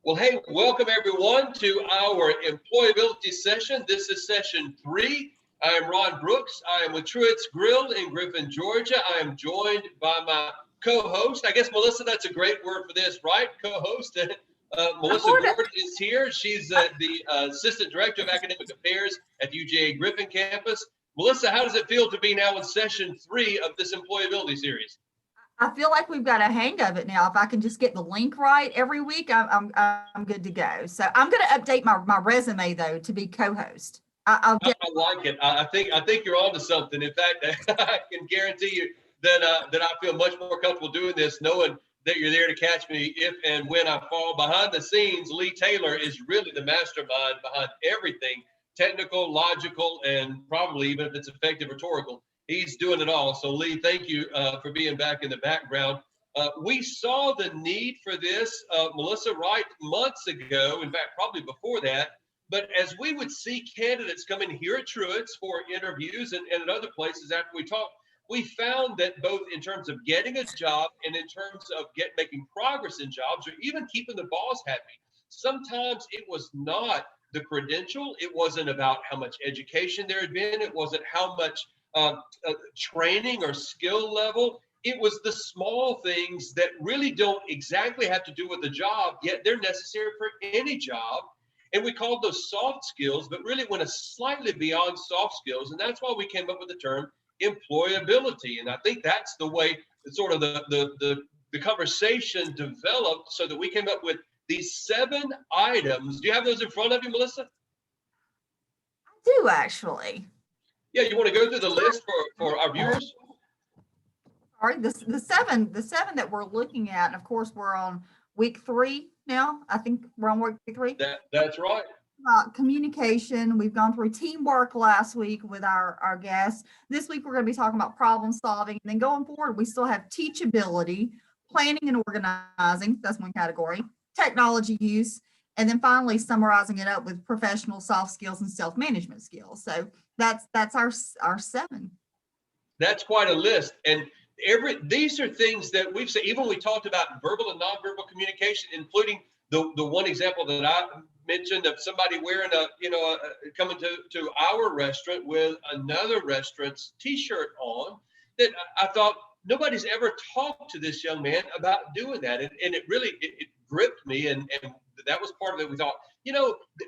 Well, hey, welcome everyone to our employability session. This is session 3. I am Ron Brooks. I am with Truett's Grill in Griffin, Georgia. I am joined by my co-host. I guess, Melissa, that's a great word for this, right? Co-host. Melissa Gordon is here. She's the Assistant Director of Academic Affairs at the UGA Griffin campus. Melissa, how does it feel to be now in session 3 of this employability series? I feel like we've got a hang of it now. If I can just get the link right every week, I'm good to go. So I'm going to update my resume though to be co-host. I like it. I think you're onto something. In fact, I can guarantee you that I feel much more comfortable doing this, knowing that you're there to catch me if and when I fall. Behind the scenes, Lee Taylor is really the mastermind behind everything technical, logical, and probably even if it's effective rhetorical. He's doing it all. So, Lee, thank you for being back in the background. We saw the need for this, Melissa, right, months ago. In fact, probably before that. But as we would see candidates come in here at Truett's for interviews and at other places after we talked, we found that both in terms of getting a job and in terms of making progress in jobs or even keeping the boss happy, sometimes it was not the credential. It wasn't about how much education there had been. It wasn't how much training or skill level. It was the small things that really don't exactly have to do with the job, yet they're necessary for any job. And we called those soft skills, but really went slightly beyond soft skills. And that's why we came up with the term employability. And I think that's the way sort of the conversation developed so that we came up with these 7 items. Do you have those in front of you, Melissa? I do actually. Yeah, you want to go through the list for our viewers? All right, the seven that we're looking at, and of course we're on week 3 now. I think we're on week 3. That's right. Communication. We've gone through teamwork last week with our guests. This week we're going to be talking about problem solving. And then going forward, we still have teachability, planning and organizing. That's one category. Technology use. And then finally summarizing it up with professional soft skills and self-management skills. So that's our 7. That's quite a list. And these are things that we've said, even when we talked about verbal and nonverbal communication, including the one example that I mentioned of somebody wearing coming to our restaurant with another restaurant's t-shirt on, that I thought nobody's ever talked to this young man about doing that. And it really, it gripped me. And that was part of it. We thought,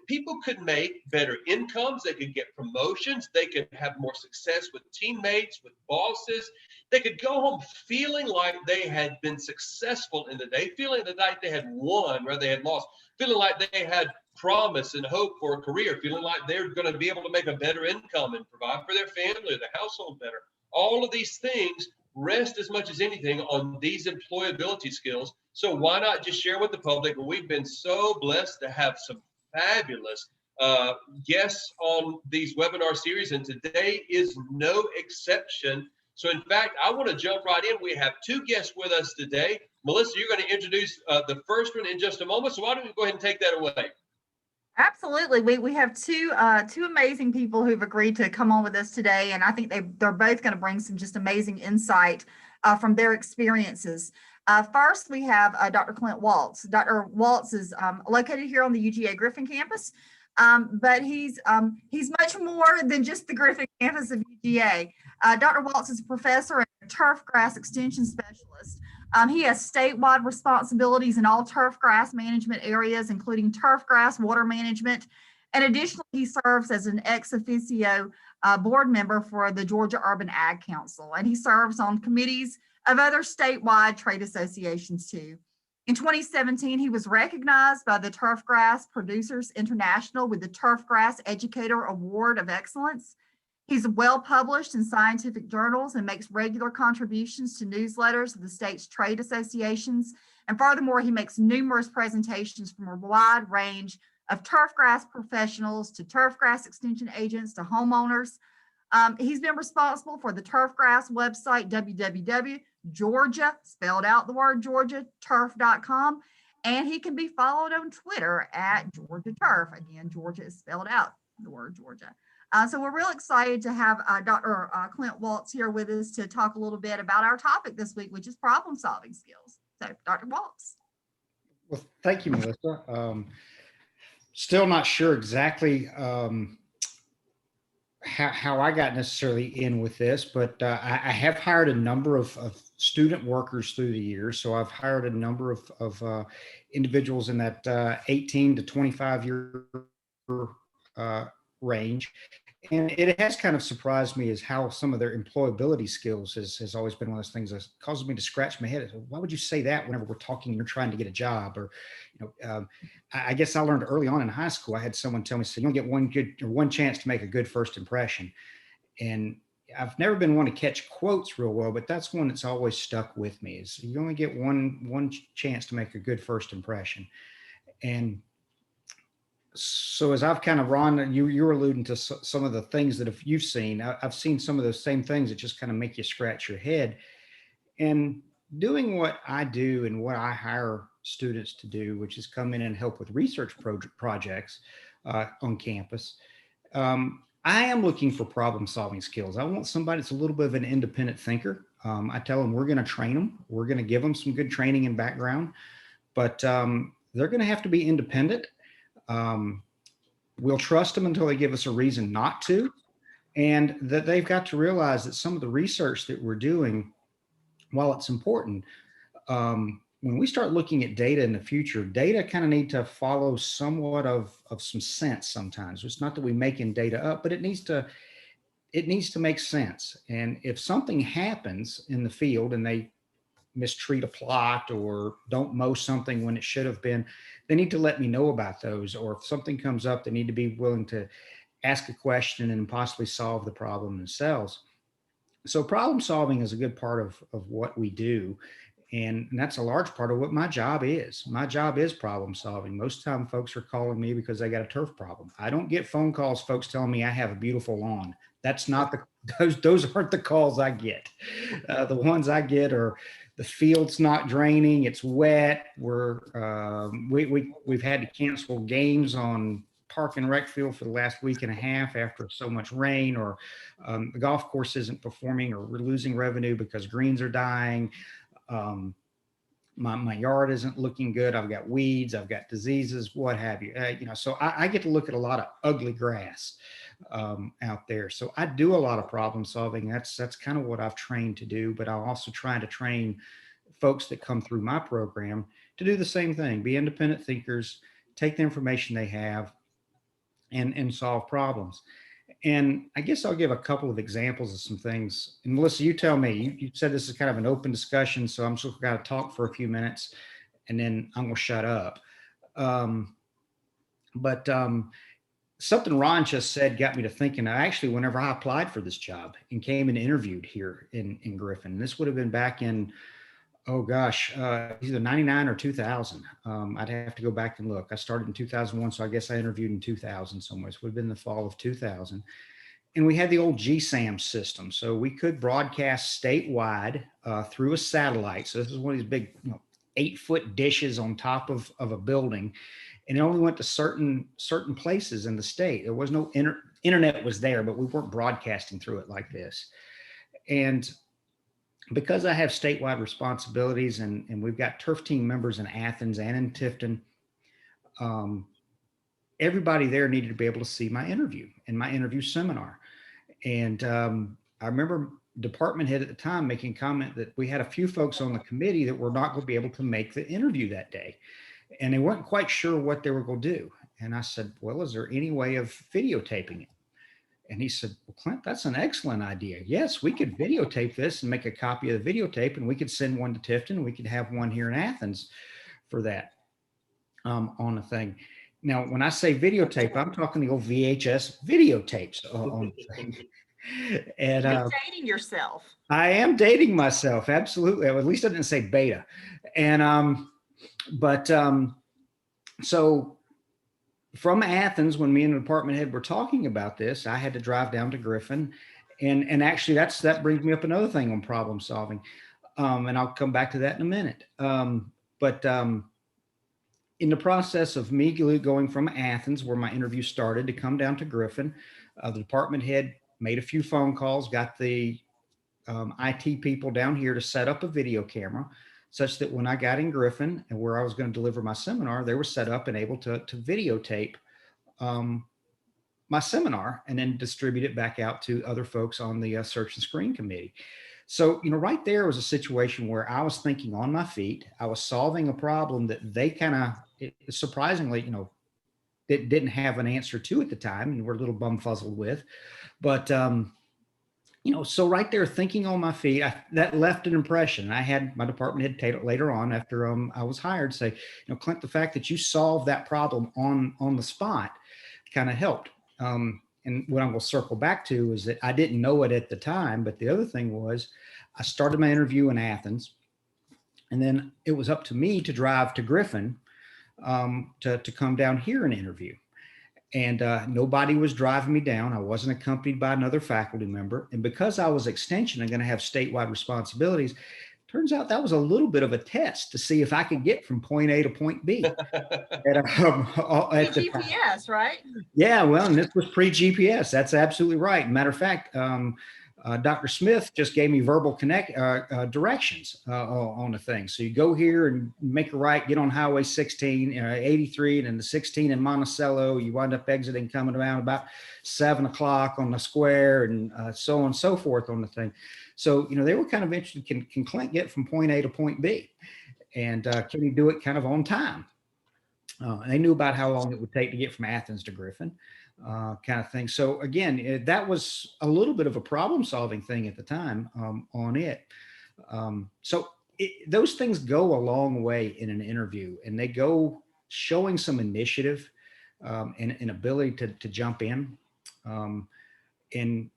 people could make better incomes. They could get promotions. They could have more success with teammates, with bosses. They could go home feeling like they had been successful in the day, feeling like they had won rather they had lost, feeling like they had promise and hope for a career, feeling like they're going to be able to make a better income and provide for their family or their household better. All of these things rest as much as anything on these employability skills. So why not just share with the public? We've been so blessed to have some fabulous guests on these webinar series, and today is no exception. So in fact, I want to jump right in. We have 2 guests with us today. Melissa, you're going to introduce the first one in just a moment. So why don't we go ahead and take that away? Absolutely. We have two amazing people who've agreed to come on with us today. And I think they're both going to bring some just amazing insight from their experiences. First, we have Dr. Clint Waltz. Dr. Waltz is located here on the UGA Griffin campus, but he's much more than just the Griffin campus of UGA. Dr. Waltz is a professor and a turf grass extension specialist. He has statewide responsibilities in all turf grass management areas, including turf grass, water management. And additionally, he serves as an ex officio board member for the Georgia Urban Ag Council, and he serves on committees of other statewide trade associations too. In 2017, he was recognized by the Turf Grass Producers International with the Turf Grass Educator Award of Excellence. He's well published in scientific journals and makes regular contributions to newsletters of the state's trade associations. And furthermore, he makes numerous presentations from a wide range of turf grass professionals to turf grass extension agents to homeowners. He's been responsible for the turf grass website, www.georgia, spelled out the word Georgia, turf.com. And he can be followed on Twitter at Georgia Turf. Again, Georgia is spelled out the word Georgia. So we're real excited to have Dr. Clint Waltz here with us to talk a little bit about our topic this week, which is problem solving skills. So Dr. Waltz. Well, thank you, Melissa. Still not sure exactly how I got necessarily in with this, but I have hired a number of student workers through the years. So I've hired a number of individuals in that 18 to 25-year range. And it has kind of surprised me is how some of their employability skills has always been one of those things that causes me to scratch my head. Why would you say that whenever we're talking, you're trying to get a job? Or, I guess I learned early on in high school, I had someone tell me, so you don't get one chance to make a good first impression. And I've never been one to catch quotes real well, but that's one that's always stuck with me is you only get one chance to make a good first impression. And so as I've kind of, Ron, you were alluding to some of the things that if you've seen, I've seen some of those same things that just kind of make you scratch your head. And doing what I do and what I hire students to do, which is come in and help with research projects on campus, I am looking for problem solving skills. I want somebody that's a little bit of an independent thinker. I tell them we're going to train them. We're going to give them some good training and background, but they're going to have to be independent. We'll trust them until they give us a reason not to, and that they've got to realize that some of the research that we're doing, while it's important, when we start looking at data in the future, data kind of need to follow somewhat of some sense sometimes. It's not that we're making data up, but it needs to make sense. And if something happens in the field and they mistreat a plot or don't mow something when it should have been, they need to let me know about those. Or if something comes up, they need to be willing to ask a question and possibly solve the problem themselves. So problem solving is a good part of what we do. And that's a large part of what my job is. My job is problem solving. Most of the time folks are calling me because they got a turf problem. I don't get phone calls, folks telling me I have a beautiful lawn. That's not those aren't the calls I get. The ones I get are the field's not draining, it's wet. We've had to cancel games on park and rec field for the last week and a half after so much rain, or the golf course isn't performing, or we're losing revenue because greens are dying. My yard isn't looking good. I've got weeds, I've got diseases, what have you. So I get to look at a lot of ugly grass out there. So I do a lot of problem solving. That's kind of what I've trained to do, but I'm also trying to train folks that come through my program to do the same thing, be independent thinkers, take the information they have and solve problems. And I guess I'll give a couple of examples of some things. And Melissa, you tell me, you said this is kind of an open discussion, so I'm just going to talk for a few minutes and then I'm going to shut up. But something Ron just said got me to thinking. Actually, whenever I applied for this job and came and interviewed here in Griffin, this would have been back in, either 99 or 2000. I'd have to go back and look. I started in 2001, so I guess I interviewed in 2000 somewhere. So it would have been the fall of 2000. And we had the old GSAM system. So we could broadcast statewide through a satellite. So this is one of these big 8-foot dishes on top of a building. And it only went to certain places in the state. There was no internet was there, but we weren't broadcasting through it like this. And because I have statewide responsibilities and we've got turf team members in Athens and in Tifton, everybody there needed to be able to see my interview and my interview seminar. And I remember department head at the time making comment that we had a few folks on the committee that were not going to be able to make the interview that day. And they weren't quite sure what they were going to do. And I said, well, is there any way of videotaping it? And he said, well, Clint, that's an excellent idea. Yes, we could videotape this and make a copy of the videotape, and we could send one to Tifton. We could have one here in Athens for that on the thing. Now, when I say videotape, I'm talking the old VHS videotapes on the thing. And you're dating yourself. I am dating myself, absolutely. At least I didn't say beta. And so from Athens, when me and the department head were talking about this, I had to drive down to Griffin. And actually that brings me up another thing on problem solving. And I'll come back to that in a minute. But in the process of me going from Athens, where my interview started, to come down to Griffin, the department head made a few phone calls, got the IT people down here to set up a video camera. such that when I got in Griffin and where I was going to deliver my seminar, they were set up and able to videotape my seminar and then distribute it back out to other folks on the search and screen committee. So, right there was a situation where I was thinking on my feet. I was solving a problem that they kind of surprisingly, didn't have an answer to at the time and were a little bumfuzzled with. But, so right there, thinking on my feet, that left an impression. I had my department head later on after I was hired say, Clint, the fact that you solved that problem on the spot kind of helped. And what I'm going to circle back to is that I didn't know it at the time, but the other thing was I started my interview in Athens, and then it was up to me to drive to Griffin to come down here and interview. And nobody was driving me down. I wasn't accompanied by another faculty member. And because I was extension and going to have statewide responsibilities, turns out that was a little bit of a test to see if I could get from point A to point B. at the GPS, right? Yeah, well, and this was pre-GPS. That's absolutely right. Matter of fact, Dr. Smith just gave me verbal directions on the thing. So you go here and make a right, get on Highway 16, 83, and then the 16 in Monticello. You wind up exiting, coming around about 7 o'clock on the square, and so on and so forth on the thing. So, they were kind of interested, can Clint get from point A to point B? And can he do it kind of on time? They knew about how long it would take to get from Athens to Griffin, kind of thing. So again, that was a little bit of a problem solving thing at the time on it. Those things go a long way in an interview, and they go showing some initiative and ability to jump in. And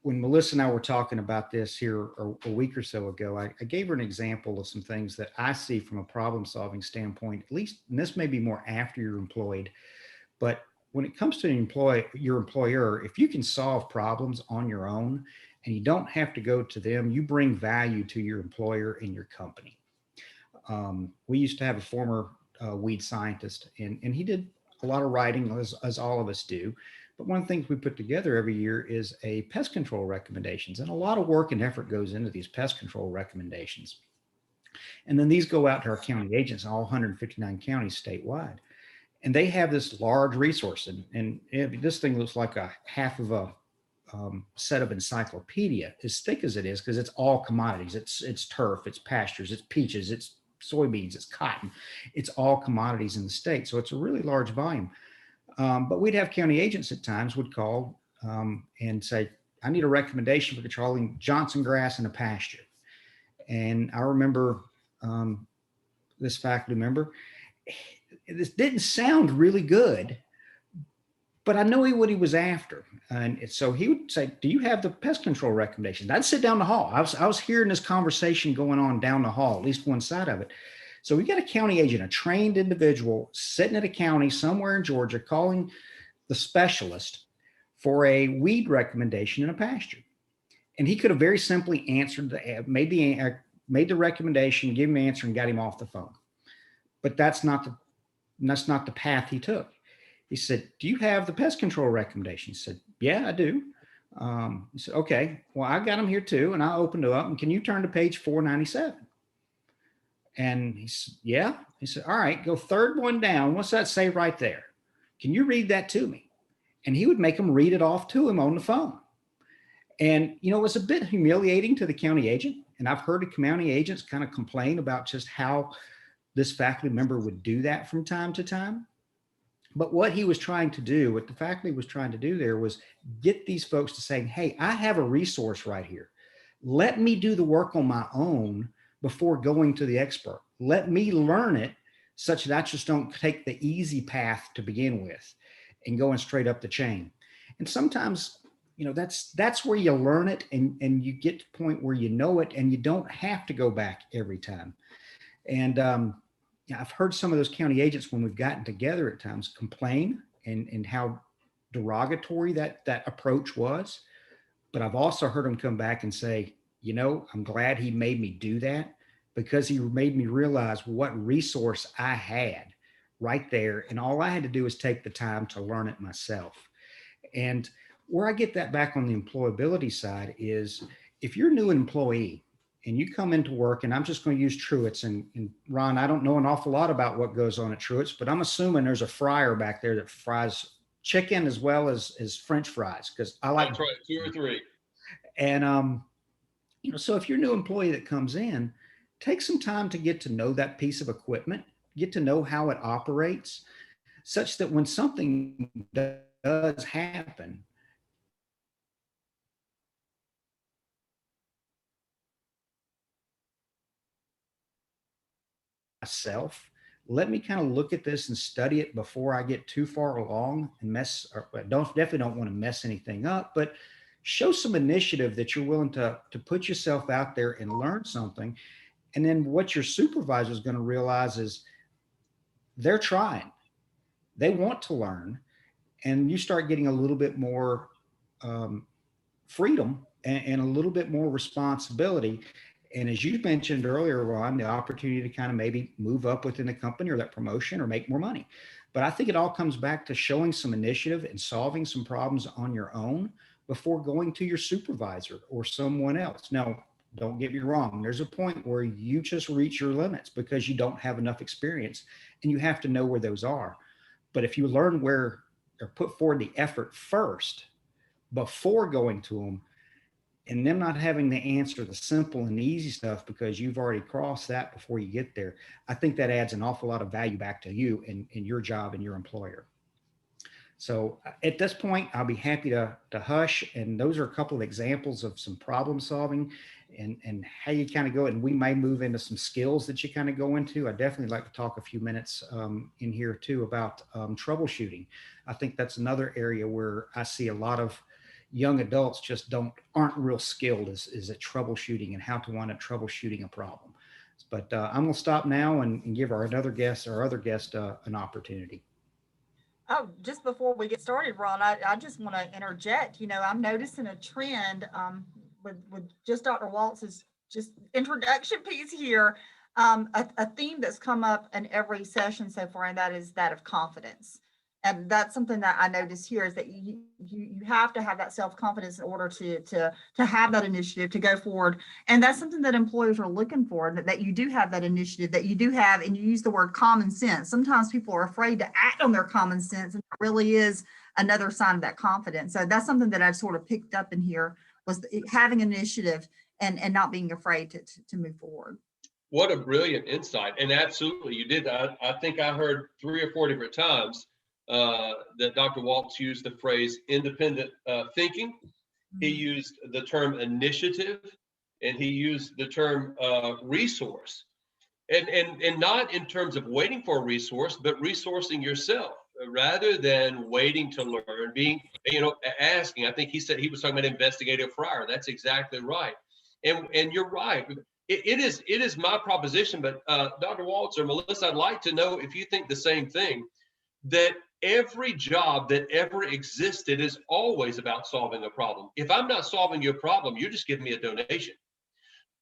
when Melissa and I were talking about this here a week or so ago, I gave her an example of some things that I see from a problem solving standpoint, at least, and this may be more after you're employed, but when it comes to your employer, if you can solve problems on your own and you don't have to go to them, you bring value to your employer and your company. We used to have a former weed scientist, and he did a lot of writing, as all of us do. But one of the things we put together every year is a pest control recommendations, and a lot of work and effort goes into these pest control recommendations. And then these go out to our county agents in all 159 counties statewide. And they have this large resource, and this thing looks like a half of a set of encyclopedia, as thick as it is, because it's all commodities. It's turf, it's pastures, it's peaches, it's soybeans, it's cotton. It's all commodities in the state. So it's a really large volume. But we'd have county agents at times would call and say, I need a recommendation for controlling Johnson grass in a pasture. And I remember this faculty member, this didn't sound really good, but I know what he was after. And so he would say, do you have the pest control recommendations? I'd sit down the hall. I was hearing this conversation going on down the hall, at least one side of it. So we got a county agent, a trained individual sitting at a county somewhere in Georgia, calling the specialist for a weed recommendation in a pasture. And he could have very simply answered made the recommendation, gave him an answer, and got him off the phone. But that's not the path he took. He said, do you have the pest control recommendation? He said, yeah, I do. He said, okay, well, I got them here too. And I opened it up, and can you turn to page 497? And he said, yeah. He said, all right, go third one down. What's that say right there? Can you read that to me? And he would make him read it off to him on the phone. And, it was a bit humiliating to the county agent. And I've heard the county agents kind of complain about just how this faculty member would do that from time to time. But what the faculty was trying to do there was get these folks to say, hey, I have a resource right here. Let me do the work on my own before going to the expert. Let me learn it such that I just don't take the easy path to begin with and going straight up the chain. And sometimes, that's where you learn it and you get to the point where you know it and you don't have to go back every time. And I've heard some of those county agents, when we've gotten together at times, complain and how derogatory that approach was. But I've also heard them come back and say, I'm glad he made me do that, because he made me realize what resource I had right there. And all I had to do was take the time to learn it myself. And where I get that back on the employability side is, if you're a new employee and you come into work, and I'm just going to use Truett's, and Ron, I don't know an awful lot about what goes on at Truett's, but I'm assuming there's a fryer back there that fries chicken as well as French fries, because I like. That's right, 2 or 3. And so if you're a new employee that comes in, take some time to get to know that piece of equipment, get to know how it operates, such that when something does happen, myself, let me kind of look at this and study it before I get too far along and definitely don't want to mess anything up, but show some initiative that you're willing to put yourself out there and learn something. And then what your supervisor is going to realize is they're trying, they want to learn, and you start getting a little bit more freedom and a little bit more responsibility. And as you mentioned earlier, Ron, the opportunity to kind of maybe move up within the company or that promotion or make more money. But I think it all comes back to showing some initiative and solving some problems on your own before going to your supervisor or someone else. Now, don't get me wrong. There's a point where you just reach your limits because you don't have enough experience, and you have to know where those are. But if you learn where or put forward the effort first before going to them, and them not having to answer the simple and easy stuff because you've already crossed that before you get there, I think that adds an awful lot of value back to you and your job and your employer. So at this point, I'll be happy to hush. And those are a couple of examples of some problem solving and how you kind of go. And we may move into some skills that you kind of go into. I definitely like to talk a few minutes in here too about troubleshooting. I think that's another area where I see a lot of young adults just aren't real skilled is at troubleshooting and how to wind up troubleshooting a problem. But I'm going to stop now and give our other guest an opportunity. Oh, just before we get started, Ron, I just want to interject. I'm noticing a trend with just Dr. Waltz's just introduction piece here, a theme that's come up in every session so far, and that is that of confidence. And that's something that I noticed here is that you have to have that self-confidence in order to have that initiative to go forward. And that's something that employers are looking for, that you do have that initiative, that you do have, and you use the word common sense. Sometimes people are afraid to act on their common sense, and it really is another sign of that confidence. So that's something that I've sort of picked up in here, was having initiative and not being afraid to move forward. What a brilliant insight. And absolutely, you did. I think I heard 3 or 4 different times that Dr. Waltz used the phrase independent thinking. He used the term initiative, and he used the term resource. And not in terms of waiting for a resource, but resourcing yourself rather than waiting to learn, asking. I think he said he was talking about investigative fryer. That's exactly right. And you're right. It is my proposition, but Dr. Waltz or Melissa, I'd like to know if you think the same thing, that every job that ever existed is always about solving a problem. If I'm not solving your problem, you're just giving me a donation.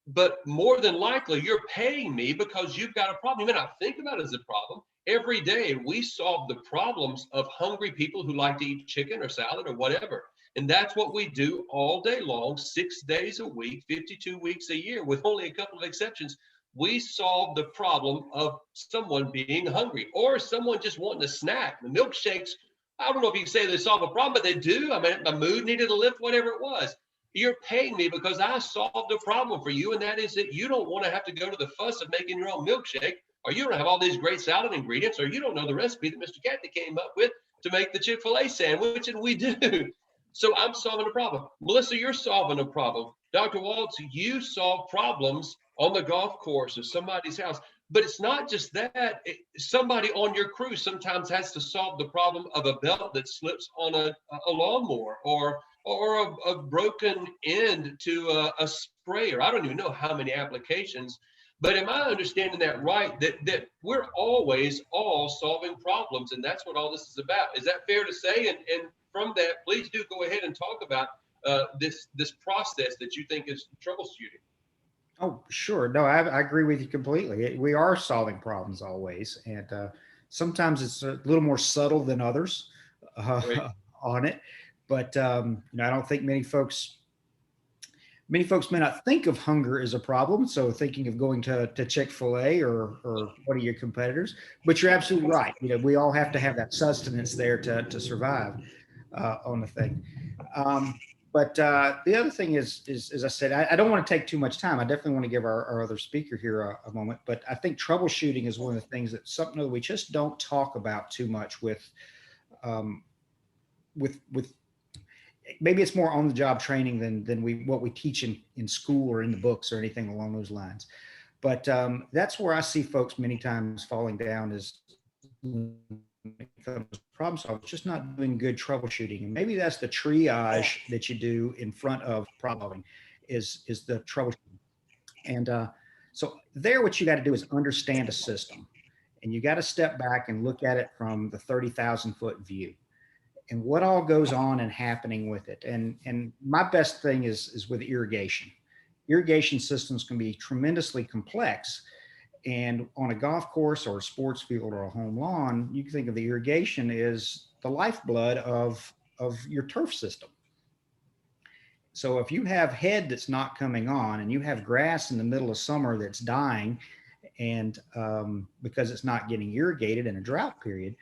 But more than likely, you're paying me because you've got a problem. You may not think about it as a problem. Every day, we solve the problems of hungry people who like to eat chicken or salad or whatever. And that's what we do all day long, 6 days a week, 52 weeks a year, with only a couple of exceptions. We solve the problem of someone being hungry or someone just wanting a snack. The milkshakes, I don't know if you can say they solve a problem, but they do. I mean, my mood needed a lift, whatever it was. You're paying me because I solved a problem for you, and that is that you don't want to have to go to the fuss of making your own milkshake, or you don't have all these great salad ingredients, or you don't know the recipe that Mr. Cathy came up with to make the Chick-fil-A sandwich, and we do. So I'm solving a problem. Melissa, you're solving a problem. Dr. Waltz, you solve problems on the golf course or somebody's house. But it's not just that. Somebody on your crew sometimes has to solve the problem of a belt that slips on a lawnmower, or a broken end to a sprayer. I don't even know how many applications. But am I understanding that right, that we're always all solving problems, and that's what all this is about? Is that fair to say? And from that, please do go ahead and talk about this process that you think is troubleshooting. Oh, sure. No, I agree with you completely. We are solving problems always. And sometimes it's a little more subtle than others Right. on it. But I don't think many folks Many folks may not think of hunger as a problem, so thinking of going to Chick-fil-A or one of your competitors, but you're absolutely right. We all have to have that sustenance there to survive on the thing. But the other thing is, as I said, I don't want to take too much time. I definitely want to give our other speaker here a moment, but I think troubleshooting is one of the things that's something that we just don't talk about too much with maybe it's more on the job training than what we teach in school or in the books or anything along those lines. But that's where I see folks many times falling down is when it comes to problem solving, it's just not doing good troubleshooting. And maybe that's the triage that you do in front of problem solving is the troubleshooting. And so there, what you got to do is understand a system, and you got to step back and look at it from the 30,000-foot view and what all goes on and happening with it. And my best thing is with irrigation. Irrigation systems can be tremendously complex. And on a golf course or a sports field or a home lawn, you can think of the irrigation as the lifeblood of your turf system. So if you have head that's not coming on and you have grass in the middle of summer that's dying and because it's not getting irrigated in a drought period,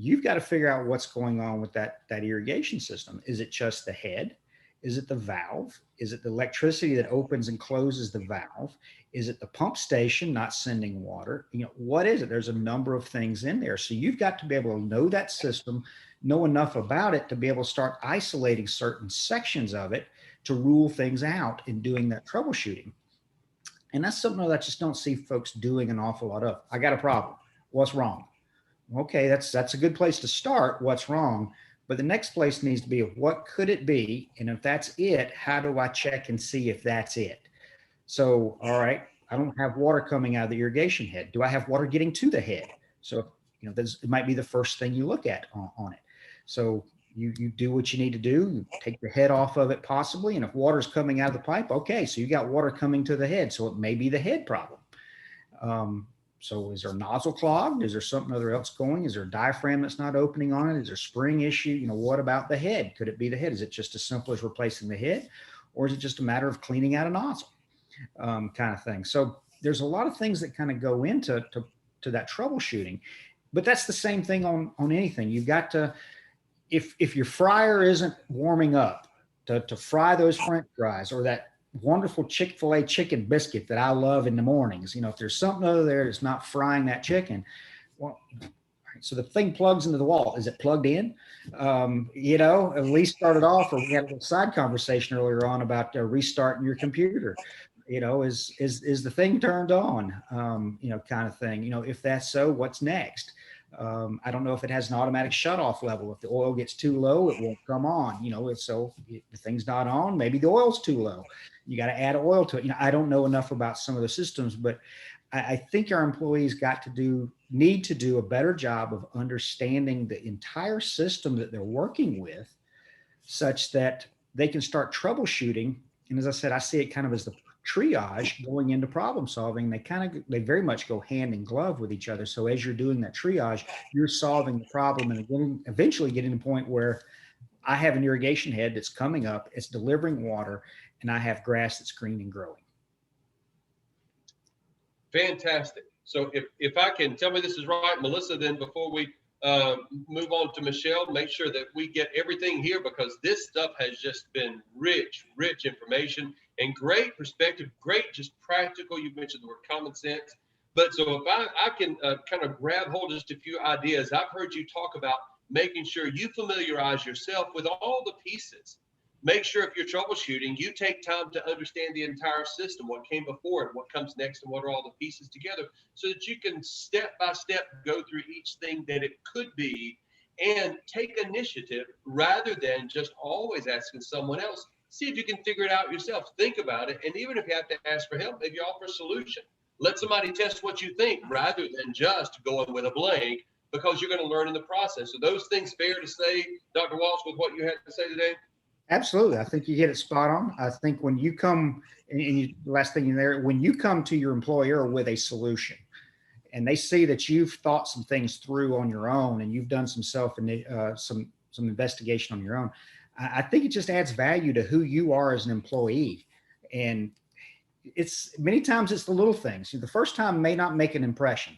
you've got to figure out what's going on with that irrigation system. Is it just the head? Is it the valve? Is it the electricity that opens and closes the valve? Is it the pump station not sending water? What is it? There's a number of things in there. So you've got to be able to know that system, know enough about it to be able to start isolating certain sections of it to rule things out in doing that troubleshooting. And that's something that I just don't see folks doing an awful lot of. I got a problem. What's wrong? Okay, that's a good place to start. What's wrong? But the next place needs to be what could it be? And if that's it, how do I check and see if that's it? So, all right, I don't have water coming out of the irrigation head. Do I have water getting to the head? So, it might be the first thing you look at on it. So you do what you need to do. You take the head off of it possibly. And if water's coming out of the pipe, okay, so you got water coming to the head. So it may be the head problem. So is there a nozzle clogged? Is there something other else going? Is there a diaphragm that's not opening on it? Is there a spring issue? What about the head? Could it be the head? Is it just as simple as replacing the head? Or is it just a matter of cleaning out a nozzle kind of thing? So there's a lot of things that kind of go into that troubleshooting, but that's the same thing on anything. You've got to, if your fryer isn't warming up to fry those French fries or that wonderful Chick-fil-A chicken biscuit that I love in the mornings. If there's something other there that's not frying that chicken, well, so the thing plugs into the wall. Is it plugged in? At least started off, or we had a little side conversation earlier on about restarting your computer. Is the thing turned on? Kind of thing. If that's so, what's next? I don't know if it has an automatic shutoff level. If the oil gets too low, it won't come on. So if the thing's not on, maybe the oil's too low. You got to add oil to it. I don't know enough about some of the systems, but I think our employees need to do a better job of understanding the entire system that they're working with, such that they can start troubleshooting. And as I said, I see it kind of as the triage going into problem solving. They very much go hand in glove with each other. So as you're doing that triage, you're solving the problem and eventually getting to the point where I have an irrigation head that's coming up, it's delivering water, and I have grass that's green and growing. Fantastic. So if I can tell me this is right, Melissa, then before we move on to Michelle, make sure that we get everything here, because this stuff has just been rich information and great perspective, great, just practical. You mentioned the word common sense. But so if I can kind of grab hold of just a few ideas, I've heard you talk about making sure you familiarize yourself with all the pieces. Make sure if you're troubleshooting, you take time to understand the entire system, what came before it, what comes next, and what are all the pieces together, so that you can step by step go through each thing that it could be and take initiative rather than just always asking someone else. See if you can figure it out yourself. Think about it. And even if you have to ask for help, maybe offer a solution. Let somebody test what you think rather than just going with a blank, because you're going to learn in the process. So those things fair to say, Dr. Walsh, with what you had to say today? Absolutely. I think you hit it spot on. I think when you come, last thing in there, when you come to your employer with a solution and they see that you've thought some things through on your own and you've done some some investigation on your own, I think it just adds value to who you are as an employee. And it's many times it's the little things. The first time may not make an impression,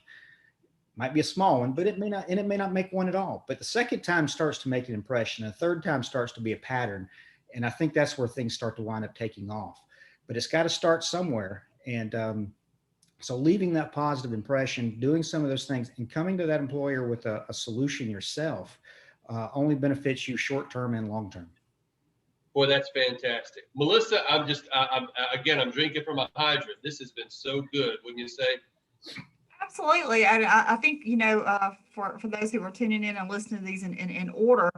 might be a small one, but it may not make one at all. But the second time starts to make an impression. The third time starts to be a pattern. And I think that's where things start to wind up taking off. But it's got to start somewhere. And so leaving that positive impression, doing some of those things, and coming to that employer with a solution yourself only benefits you short term and long term. Boy, that's fantastic. Melissa, I'm drinking from a hydrant. This has been so good, wouldn't you say? Absolutely. I think, for those who are tuning in and listening to these in order,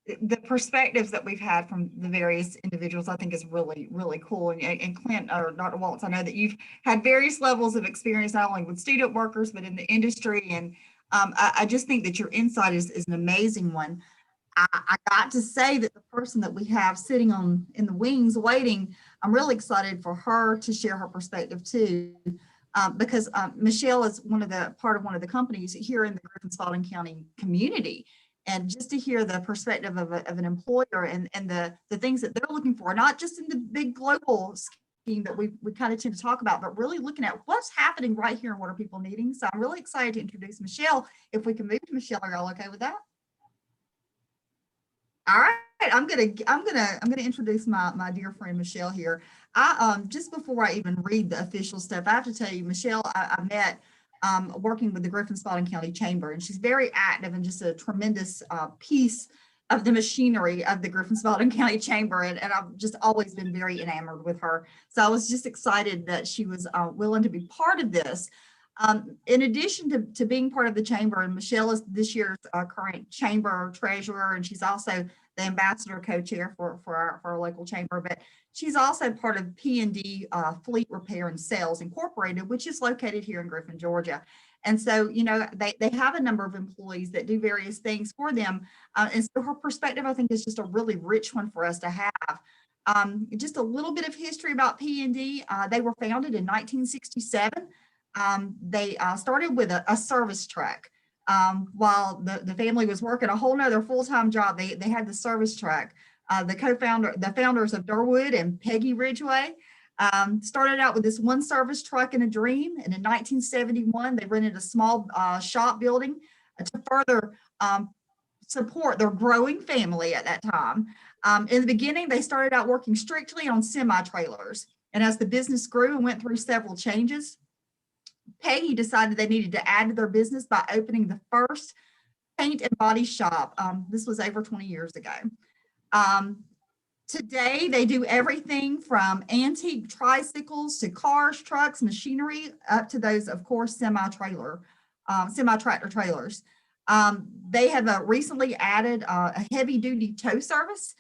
the perspectives that we've had from the various individuals, I think is really, really cool. And Clint or Dr. Waltz, I know that you've had various levels of experience, not only with student workers, but in the industry. And I just think that your insight is an amazing one. I got to say that the person that we have sitting in the wings waiting, I'm really excited for her to share her perspective too. Because Michelle is part of one of the companies here in the Griffin Spalding County community. And just to hear the perspective of an employer and the things that they're looking for, not just in the big global scheme that we kind of tend to talk about, but really looking at what's happening right here and what are people needing. So I'm really excited to introduce Michelle. If we can move to Michelle, are y'all okay with that? All right, I'm gonna introduce my dear friend Michelle here. I just before I even read the official stuff, I have to tell you, Michelle, I met working with the Griffin Spalding County Chamber, and she's very active and just a tremendous piece of the machinery of the Griffin Spalding County Chamber, and I've just always been very enamored with her. So I was just excited that she was willing to be part of this. In addition to being part of the chamber, and Michelle is this year's current chamber treasurer, and she's also the ambassador co-chair for our local chamber, but she's also part of P&D Fleet Repair and Sales Incorporated, which is located here in Griffin, Georgia. And so, they have a number of employees that do various things for them. And so her perspective, I think, is just a really rich one for us to have. Just a little bit of history about P&D. They were founded in 1967. They started with a service truck. While the family was working a whole nother full-time job, they had the service truck. The founders of Durwood and Peggy Ridgway started out with this one service truck and a dream. And in 1971, they rented a small shop building to further support their growing family at that time. In the beginning, they started out working strictly on semi-trailers. And as the business grew and went through several changes, Peggy decided they needed to add to their business by opening the first paint and body shop. This was over 20 years ago. Today, they do everything from antique tricycles to cars, trucks, machinery, up to those, of course, semi-tractor trailers. They have recently added a heavy-duty tow service.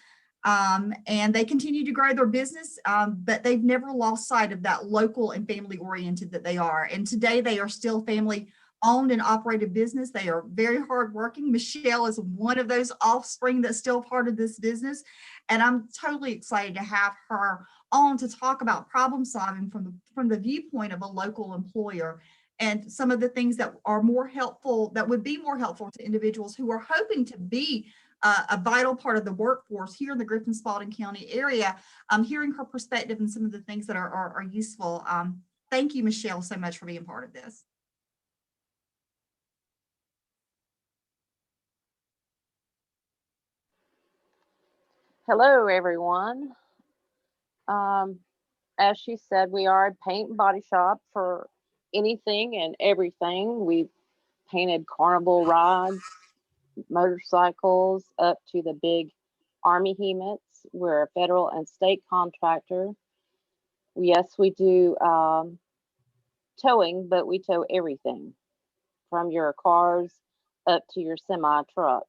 And they continue to grow their business, but they've never lost sight of that local and family oriented that they are. And today they are still family owned and operated business. They are very hardworking. Michelle is one of those offspring that's still part of this business. And I'm totally excited to have her on to talk about problem solving from the viewpoint of a local employer and some of the things that are more helpful, that would be more helpful to individuals who are hoping to be a vital part of the workforce here in the Griffin Spalding County area. Hearing her perspective and some of the things that are useful. Thank you, Michelle, so much for being part of this. Hello, everyone. As she said, we are a paint and body shop for anything and everything. We've painted carnival rides, motorcycles, up to the big Army HEMTs. We're a federal and state contractor. Yes, we do towing, but we tow everything from your cars up to your semi trucks.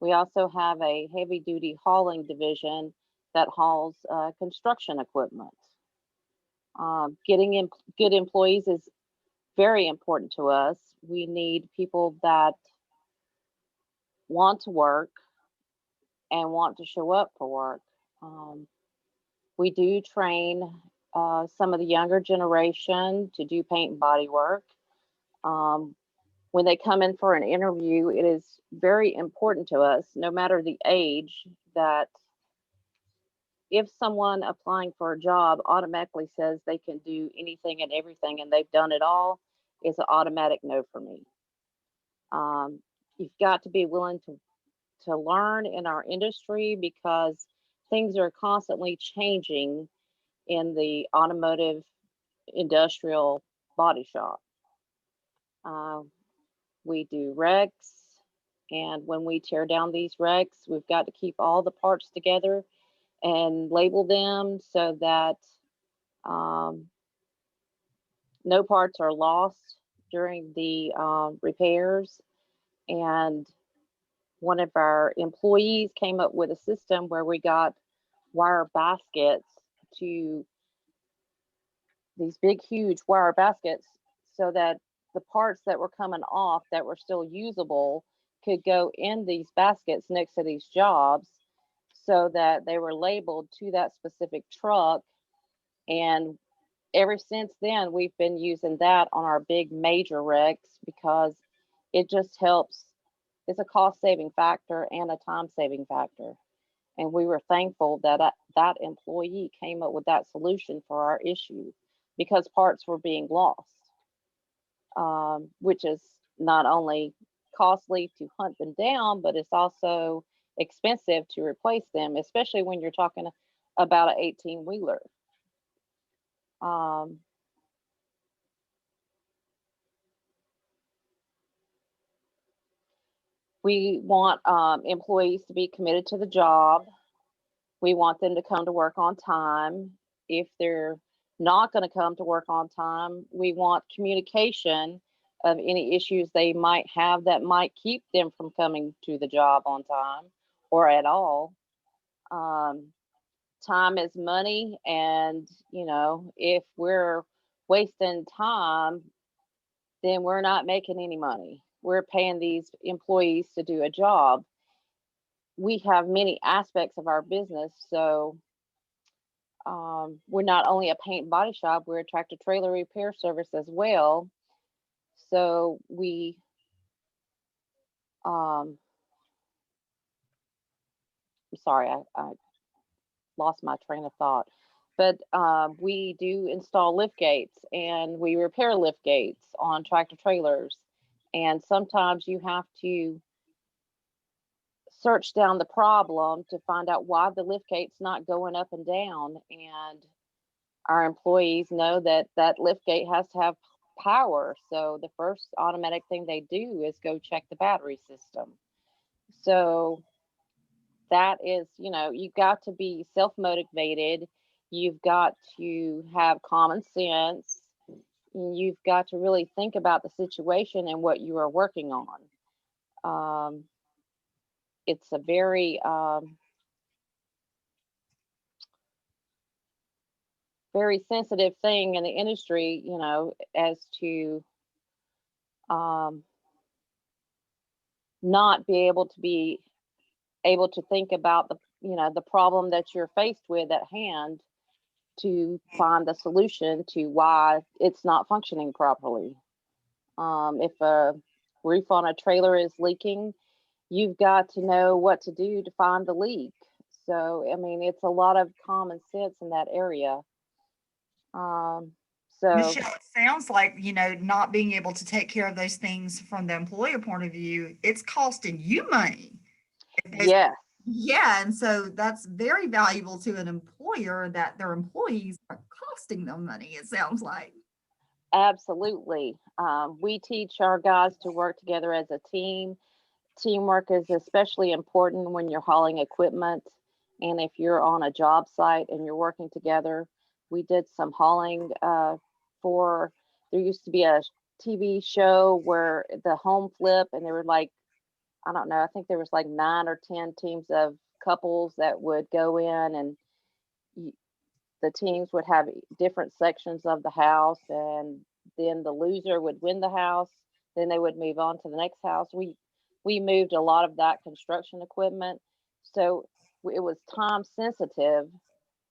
We also have a heavy duty hauling division that hauls construction equipment. Getting good employees is very important to us. We need people that want to work and want to show up for work. We do train some of the younger generation to do paint and body work. When they come in for an interview, it is very important to us, no matter the age, that if someone applying for a job automatically says they can do anything and everything and they've done it all, it's an automatic no for me. You've got to be willing to learn in our industry because things are constantly changing in the automotive industrial body shop. We do wrecks, and when we tear down these wrecks, we've got to keep all the parts together and label them so that no parts are lost during the repairs. And one of our employees came up with a system where we got wire baskets to these big, huge wire baskets so that the parts that were coming off that were still usable could go in these baskets next to these jobs so that they were labeled to that specific truck. And ever since then, we've been using that on our big major wrecks because it just helps. It's a cost saving factor and a time saving factor. And we were thankful that that employee came up with that solution for our issue because parts were being lost, which is not only costly to hunt them down, but it's also expensive to replace them, especially when you're talking about an 18-wheeler. We want employees to be committed to the job. We want them to come to work on time. If they're not going to come to work on time, we want communication of any issues they might have that might keep them from coming to the job on time or at all. Time is money, and if we're wasting time, then we're not making any money. We're paying these employees to do a job. We have many aspects of our business, so we're not only a paint and body shop, we're a tractor trailer repair service as well. So we I'm sorry, I lost my train of thought. But we do install lift gates and we repair lift gates on tractor trailers. And sometimes you have to search down the problem to find out why the lift gate's not going up and down. And our employees know that that lift gate has to have power. So the first automatic thing they do is go check the battery system. So that is, you've got to be self-motivated. You've got to have common sense. You've got to really think about the situation and what you are working on. It's a very, very sensitive thing in the industry, as to not be able to think about the problem that you're faced with at hand to find the solution to why it's not functioning properly. If a roof on a trailer is leaking, you've got to know what to do to find the leak. So, I mean, it's a lot of common sense in that area. Michelle, it sounds like, not being able to take care of those things from the employer point of view, it's costing you money. Yes. Yeah, and so that's very valuable to an employer that their employees are costing them money, it sounds like. Absolutely. We teach our guys to work together as a team. Teamwork is especially important when you're hauling equipment. And if you're on a job site and you're working together, we did some hauling there used to be a TV show where the home flip, and there were like, I don't know, I think there was like 9 or 10 teams of couples that would go in, and the teams would have different sections of the house, and then the loser would win the house. Then they would move on to the next house. We moved a lot of that construction equipment, so it was time sensitive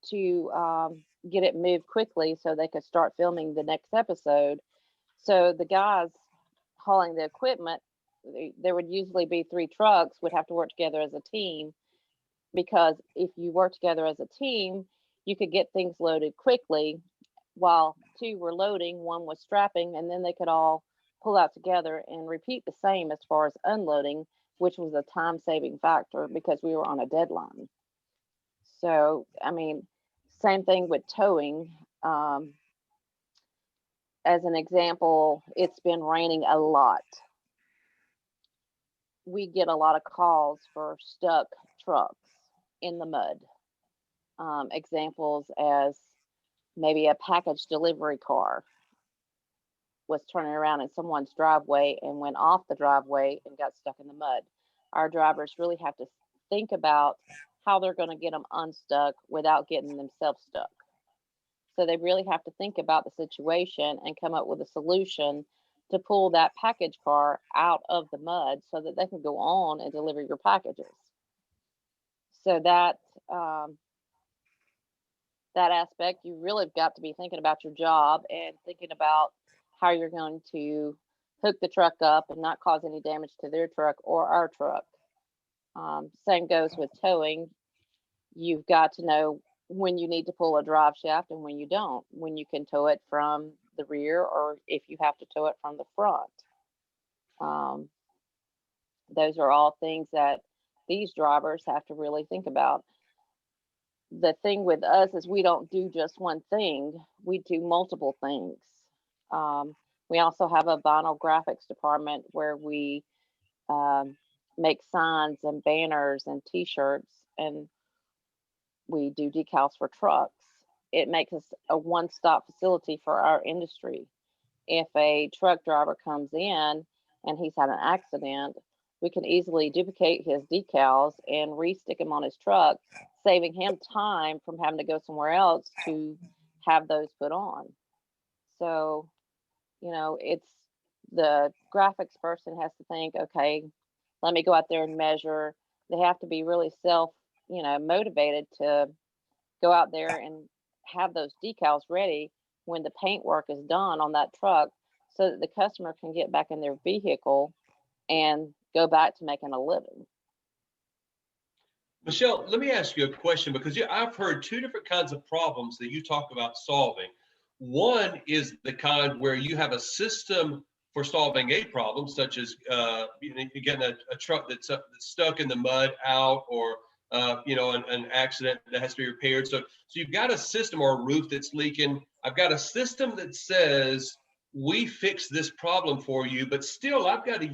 to get it moved quickly so they could start filming the next episode. So the guys hauling the equipment, there would usually be 3 trucks, would have to work together as a team, because if you work together as a team, you could get things loaded quickly while two were loading, one was strapping, and then they could all pull out together and repeat the same as far as unloading, which was a time saving factor because we were on a deadline. So, I mean, same thing with towing. As an example, it's been raining a lot. We get a lot of calls for stuck trucks in the mud. Examples as maybe a package delivery car was turning around in someone's driveway and went off the driveway and got stuck in the mud. Our drivers really have to think about how they're going to get them unstuck without getting themselves stuck. So they really have to think about the situation and come up with a solution to pull that package car out of the mud so that they can go on and deliver your packages. So that that aspect, you really have got to be thinking about your job and thinking about how you're going to hook the truck up and not cause any damage to their truck or our truck. Same goes with towing. You've got to know when you need to pull a drive shaft and when you don't, when you can tow it from the rear or if you have to tow it from the front. Those are all things that these drivers have to really think about. The thing with us is we don't do just one thing, we do multiple things. We also have a vinyl graphics department where we make signs and banners and t-shirts, and we do decals for trucks. It makes us a one-stop facility for our industry. If a truck driver comes in and he's had an accident, we can easily duplicate his decals and re-stick him on his truck, saving him time from having to go somewhere else to have those put on. So, you know, it's the graphics person has to think, okay, let me go out there and measure. They have to be really motivated to go out there and have those decals ready when the paint work is done on that truck so that the customer can get back in their vehicle and go back to making a living. Michelle, let me ask you a question because I've heard two different kinds of problems that you talk about solving. One is the kind where you have a system for solving a problem, such as you're getting a truck that's stuck in the mud out, or an accident that has to be repaired. So you've got a system, or a roof that's leaking. I've got a system that says we fix this problem for you, but still I've got to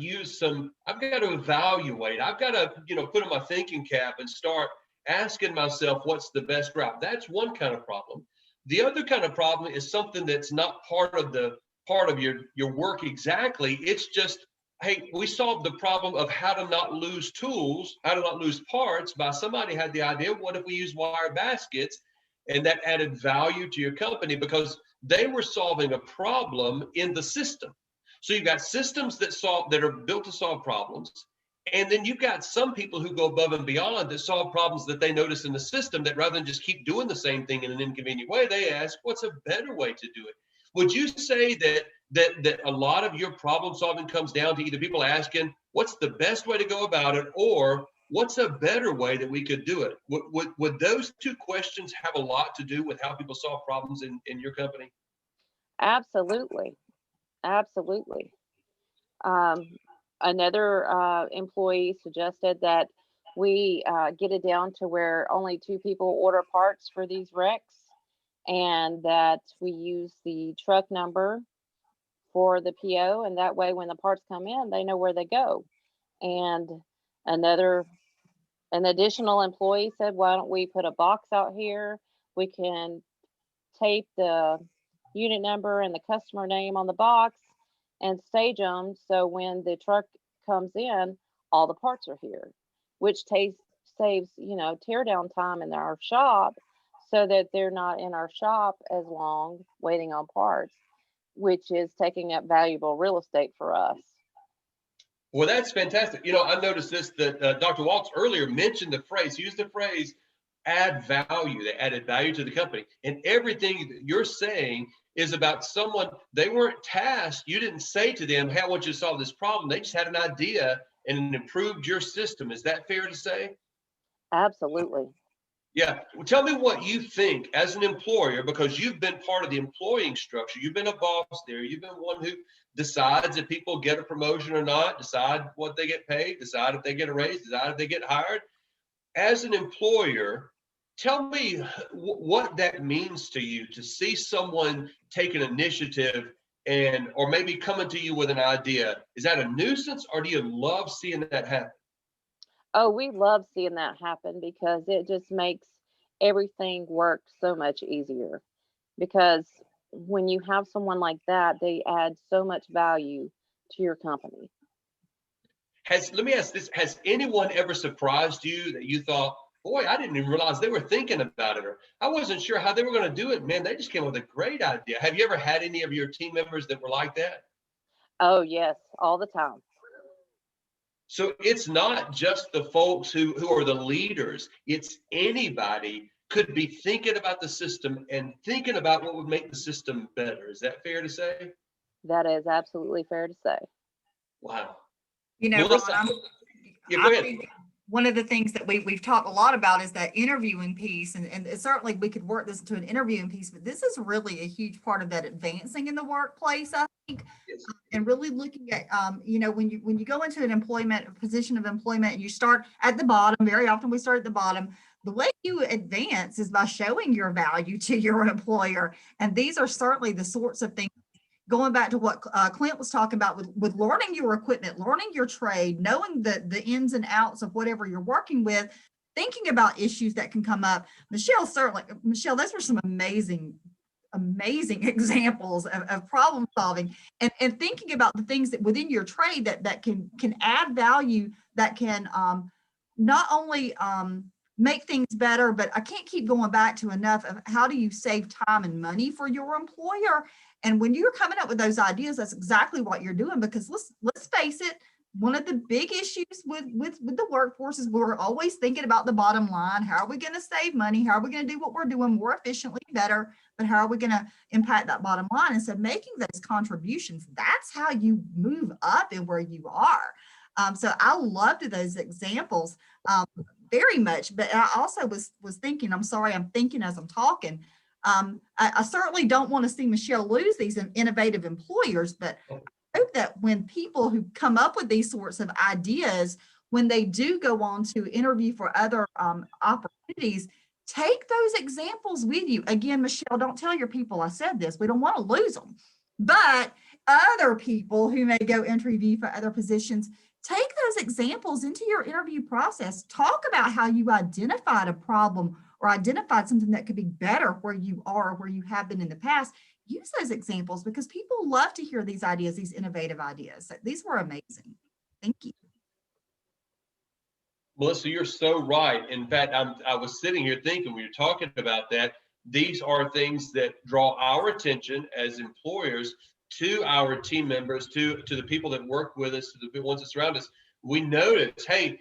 evaluate. I've got to, put on my thinking cap and start asking myself, what's the best route? That's one kind of problem. The other kind of problem is something that's not part of your work exactly. It's just, hey, we solved the problem of how to not lose tools, how to not lose parts by somebody had the idea, what if we use wire baskets? And that added value to your company because they were solving a problem in the system. So you've got systems that are built to solve problems. And then you've got some people who go above and beyond that solve problems that they notice in the system, that rather than just keep doing the same thing in an inconvenient way, they ask, what's a better way to do it? Would you say that a lot of your problem solving comes down to either people asking, what's the best way to go about it, or what's a better way that we could do it? Would those two questions have a lot to do with how people solve problems in your company? Absolutely. Absolutely. Another employee suggested that we get it down to where only 2 people order parts for these wrecks, and that we use the truck number for the PO, and that way when the parts come in, they know where they go. And an additional employee said, why don't we put a box out here? We can tape the unit number and the customer name on the box and stage them, so when the truck comes in, all the parts are here, which saves tear down time in our shop, so that they're not in our shop as long waiting on parts, which is taking up valuable real estate for us. Well, that's fantastic. I noticed that Dr. Waltz earlier mentioned used the phrase, add value. They added value to the company. And everything that you're saying is about someone, they weren't tasked. You didn't say to them, hey, I want you to solve this problem. They just had an idea and it improved your system. Is that fair to say? Absolutely. Yeah. Well, tell me what you think as an employer, because you've been part of the employing structure. You've been a boss there. You've been one who decides if people get a promotion or not, decide what they get paid, decide if they get a raise, decide if they get hired. As an employer, tell me what that means to you to see someone take an initiative and or maybe coming to you with an idea. Is that a nuisance, or do you love seeing that happen? Oh, we love seeing that happen because it just makes everything work so much easier. Because when you have someone like that, they add so much value to your company. Let me ask this, has anyone ever surprised you that you thought, boy, I didn't even realize they were thinking about it, or I wasn't sure how they were going to do it. Man, they just came up with a great idea. Have you ever had any of your team members that were like that? Oh, yes, all the time. So it's not just the folks who are the leaders. It's anybody could be thinking about the system and thinking about what would make the system better. Is that fair to say? That is absolutely fair to say. Wow. You know, Ron, Melissa, yeah, go I ahead. think one of the things that we've talked a lot about is that interviewing piece, and certainly we could work this into an interviewing piece, but this is really a huge part of that advancing in the workplace, I think, Yes. and really looking at, you know, when you go into an employment, a position of employment, and you start at the bottom, very often we start at the bottom. The way you advance is by showing your value to your employer, and these are certainly the sorts of things. Going back to what Clint was talking about with learning your equipment, learning your trade, knowing the ins and outs of whatever you're working with, thinking about issues that can come up. Michelle, those were some amazing examples of problem solving, and thinking about the things that within your trade that can add value, that can not only make things better, but I can't keep going back to enough of how do you save time and money for your employer. And when you're coming up with those ideas, that's exactly what you're doing, because let's face it, one of the big issues with the workforce is we're always thinking about the bottom line. How are we going to save money? How are we going to do what we're doing more efficiently, better? But how are we going to impact that bottom line? And so making those contributions, that's how you move up in where you are. So I loved those examples very much. But I also was thinking, I'm sorry, I'm thinking as I'm talking. I certainly don't want to see Michelle lose these innovative employers, but I hope that when people who come up with these sorts of ideas, when they do go on to interview for other opportunities, take those examples with you. Again, Michelle, don't tell your people I said this. We don't want to lose them. But other people who may go interview for other positions, take those examples into your interview process. Talk about how you identified a problem or identified something that could be better where you are or where you have been in the past. Use those examples, because people love to hear these ideas, these innovative ideas. So these were amazing. Thank you. Melissa, you're so right. In fact, I was sitting here thinking, when you're talking about that, these are things that draw our attention as employers to our team members, to the people that work with us, to the ones that surround us. We notice, hey,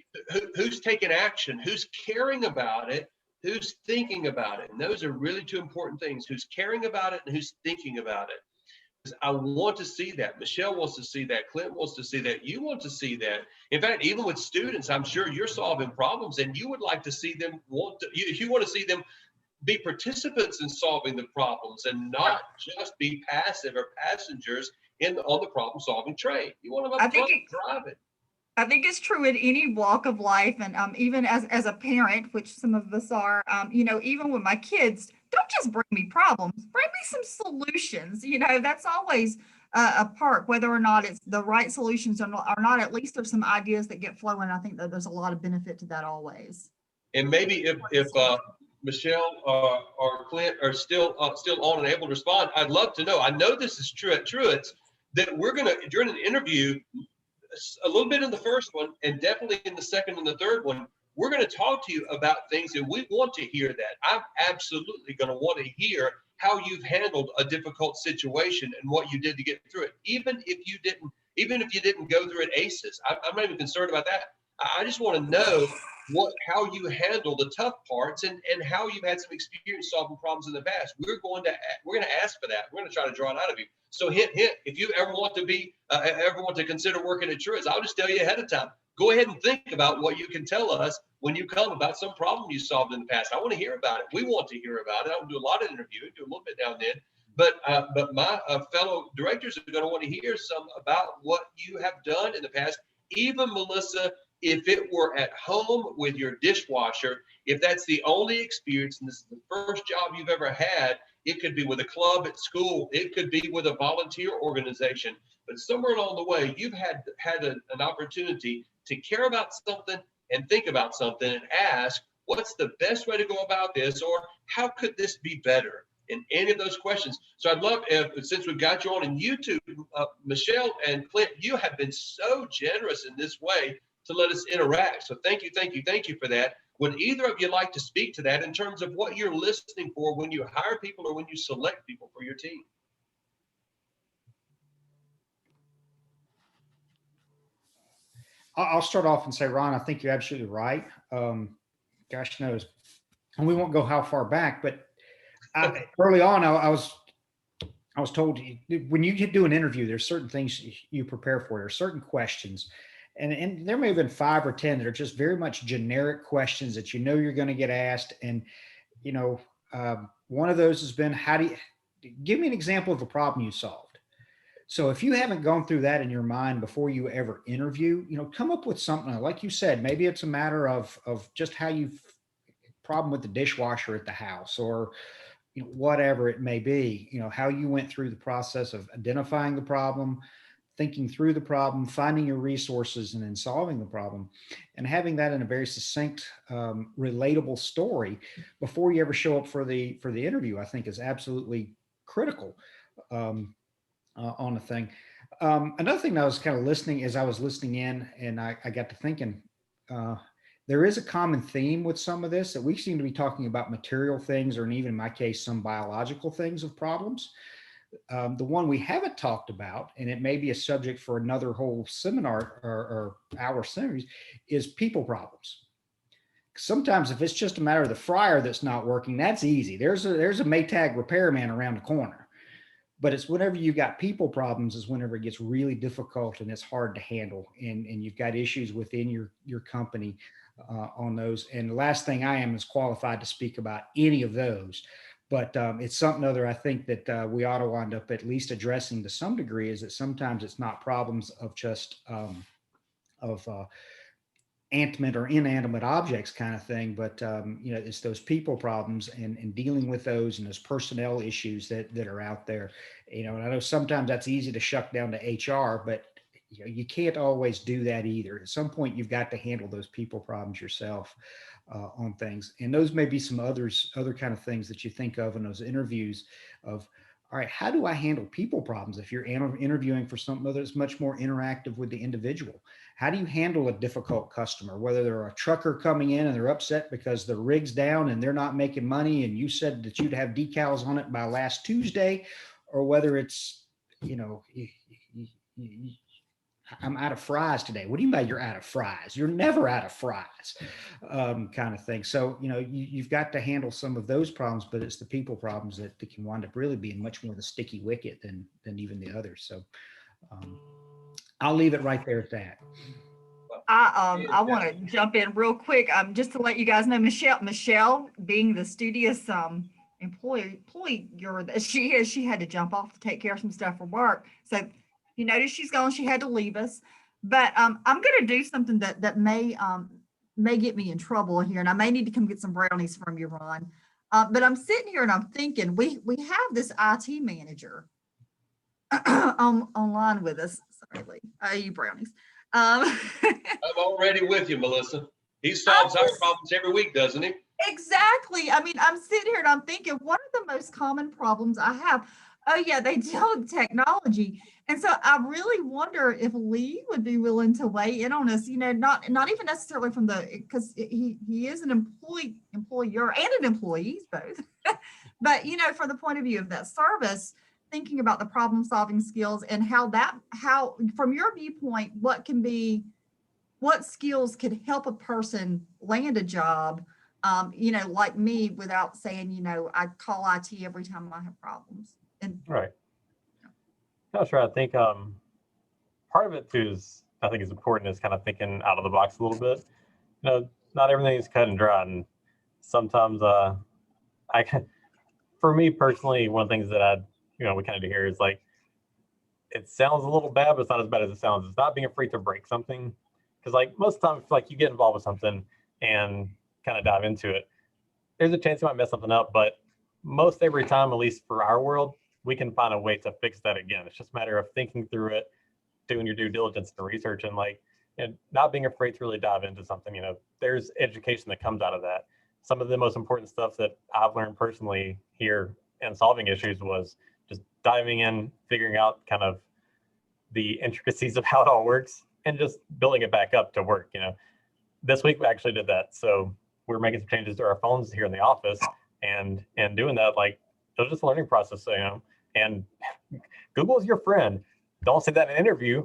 who's taking action? Who's caring about it? Who's thinking about it? And those are really two important things: who's caring about it and who's thinking about it. I want to see that. Michelle wants to see that. Clint wants to see that. You want to see that. In fact, even with students, I'm sure you're solving problems and you would like to see them you want to see them be participants in solving the problems and not just be passive or passengers on the problem solving train. You want them up front driving. I think it's true in any walk of life, and even as a parent, which some of us are, you know, even with my kids, don't just bring me problems, bring me some solutions. You know, that's always a part, whether or not it's the right solutions or not, at least there's some ideas that get flowing. I think that there's a lot of benefit to that always. And maybe if Michelle or Clint are still on and able to respond, I'd love to know. I know this is true at Truett's, that we're going to, during an interview, a little bit in the first one and definitely in the second and the third one, we're going to talk to you about things, and we want to hear that. I'm absolutely going to want to hear how you've handled a difficult situation and what you did to get through it. Even if you didn't go through it aces, I'm not even concerned about that. I just want to know how you handle the tough parts and how you've had some experience solving problems in the past. We're going to ask for that. We're going to try to draw it out of you. So hint, if you ever want to consider working at Truett, I'll just tell you ahead of time. Go ahead and think about what you can tell us when you come about some problem you solved in the past. I want to hear about it. We want to hear about it. I'll do a lot of interviewing, do a little bit now and then. But my fellow directors are going to want to hear some about what you have done in the past. Even Melissa, if it were at home with your dishwasher, if that's the only experience and this is the first job you've ever had, it could be with a club at school, it could be with a volunteer organization, but somewhere along the way, you've had an opportunity to care about something and think about something and ask, what's the best way to go about this, or how could this be better? In any of those questions. So I'd love, since we've got you on YouTube, Michelle and Clint, you have been so generous in this way to let us interact. So thank you for that. Would either of you like to speak to that in terms of what you're listening for when you hire people or when you select people for your team? I'll start off and say, Ron, I think you're absolutely right. Gosh knows, and we won't go how far back, but early on, I was told when you do an interview, there's certain things you prepare for. There's certain questions, and there may have been 5 or 10 that are just very much generic questions that you're going to get asked. And one of those has been, how do you give me an example of a problem you solved? So if you haven't gone through that in your mind before you ever interview, come up with something like you said. Maybe it's a matter of just how you problem with the dishwasher at the house, or whatever it may be, how you went through the process of identifying the problem, thinking through the problem, finding your resources, and then solving the problem, and having that in a very succinct, relatable story before you ever show up for the interview, I think is absolutely critical on the thing. Another thing that I was kind of listening as I was listening in, and I got to thinking, there is a common theme with some of this, that we seem to be talking about material things, or even in my case, some biological things of problems. The one we haven't talked about, and it may be a subject for another whole seminar or hour series, is people problems. Sometimes if it's just a matter of the fryer that's not working, that's easy. There's a Maytag repairman around the corner. But it's whenever you got people problems is whenever it gets really difficult and it's hard to handle, and you've got issues within your company on those. And the last thing I am is qualified to speak about any of those, but it's something other I think that we ought to wind up at least addressing to some degree, is that sometimes it's not problems of just animate or inanimate objects kind of thing, but it's those people problems and dealing with those, and those personnel issues that are out there. And I know sometimes that's easy to shuck down to HR, but you can't always do that either. At some point, you've got to handle those people problems yourself on things. And those may be some other kind of things that you think of in those interviews of, all right, how do I handle people problems? If you're interviewing for something that's much more interactive with the individual, how do you handle a difficult customer, whether they're a trucker coming in and they're upset because the rig's down and they're not making money, and you said that you'd have decals on it by last Tuesday, or whether it's, I'm out of fries today. What do you mean you're out of fries? You're never out of fries, kind of thing. So, you've got to handle some of those problems, but it's the people problems that can wind up really being much more the sticky wicket than even the others. So I'll leave it right there at that. I want to jump in real quick, just to let you guys know, Michelle being the studious employee that she is, she had to jump off to take care of some stuff for work. So you notice she's gone, she had to leave us. But I'm going to do something that may get me in trouble here, and I may need to come get some brownies from you, Ron. But I'm sitting here and I'm thinking, we have this IT manager online with us. Sorry, Lee. You brownies. I'm already with you, Melissa. He solves our problems every week, doesn't he? Exactly. I mean, I'm sitting here and I'm thinking, what are the most common problems I have? Oh yeah, they deal with technology. And so I really wonder if Lee would be willing to weigh in on us, not even necessarily from because he is an employer and an employee, both. But, from the point of view of that service, thinking about the problem solving skills and how from your viewpoint, what can be what skills could help a person land a job, like me, without saying, I call IT every time I have problems. And Right. No, sure. I think part of it too is, I think is important, is kind of thinking out of the box a little bit. Not everything is cut and dry, and sometimes for me personally, one of the things that we kind of do here is like, it sounds a little bad, but it's not as bad as it sounds. It's not being afraid to break something, because like most times, like you get involved with something and kind of dive into it, there's a chance you might mess something up, but most every time, at least for our world, we can find a way to fix that again. It's just a matter of thinking through it, doing your due diligence and research, and not being afraid to really dive into something. There's education that comes out of that. Some of the most important stuff that I've learned personally here in solving issues was just diving in, figuring out kind of the intricacies of how it all works, and just building it back up to work. This week we actually did that. So we're making some changes to our phones here in the office, and doing that, like, it was just a learning process, and Google is your friend. Don't say that in an interview,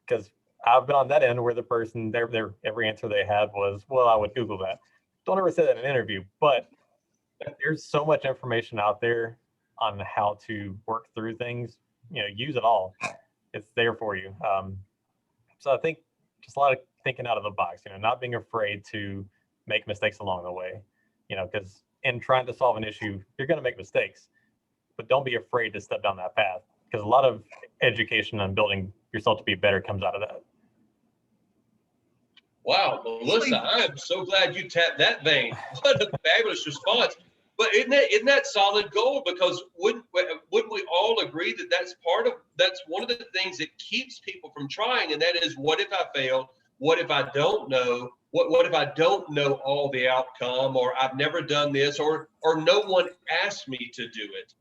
because I've been on that end where the person, their every answer they had was, well, I would Google that. Don't ever say that in an interview, but there's so much information out there on how to work through things. Use it all. It's there for you. So I think just a lot of thinking out of the box, not being afraid to make mistakes along the way, because in trying to solve an issue, you're going to make mistakes, but don't be afraid to step down that path, because a lot of education and building yourself to be better comes out of that. Wow, Melissa, I am so glad you tapped that vein. What a fabulous response. But isn't that solid gold? Because wouldn't we all agree that that's one of the things that keeps people from trying? And that is, what if I fail? What if I don't know? What if I don't know all the outcome, or I've never done this, or no one asked me to do it?